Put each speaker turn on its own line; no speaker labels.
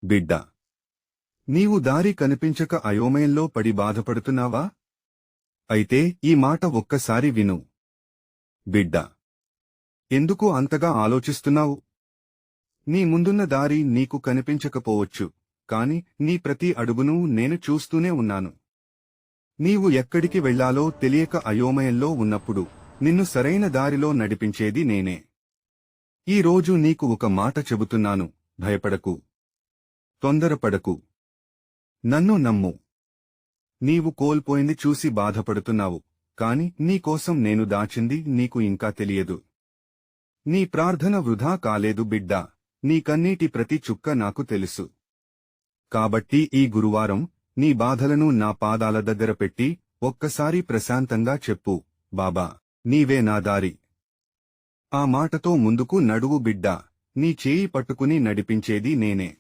బిడ్డా, నీవు దారి కనిపించక అయోమయంలో పడి బాధపడుతున్నావా? అయితే ఈ మాట ఒక్కసారి విను. బిడ్డా, ఎందుకు అంతగా ఆలోచిస్తున్నావు? నీ ముందున్న దారి నీకు కనిపించకపోవచ్చు, కాని నీ ప్రతి అడుగునూ నేను చూస్తూనే ఉన్నాను. నీవు ఎక్కడికి వెళ్లాలో తెలియక అయోమయంలో ఉన్నప్పుడు నిన్ను సరైన దారిలో నడిపించేది నేనే. ఈ రోజు నీకు ఒక మాట చెబుతున్నాను, భయపడకు, తొందరపడకు, నన్ను నమ్ము. నీవు కోల్పోయింది చూసి బాధపడుతున్నావు, కాని నీకోసం నేను దాచింది నీకు ఇంకా తెలియదు. నీ ప్రార్థన వృధా కాలేదు బిడ్డా, నీ కన్నీటి ప్రతి చుక్క నాకు తెలుసు. కాబట్టి ఈ గురువారం నీ బాధలను నా పాదాల దగ్గర పెట్టి ఒక్కసారి ప్రశాంతంగా చెప్పు, బాబా, నీవే నా దారి. ఆ మాటతో ముందుకు నడువు బిడ్డా, నీ చేయి పట్టుకుని నడిపించేది నేనే.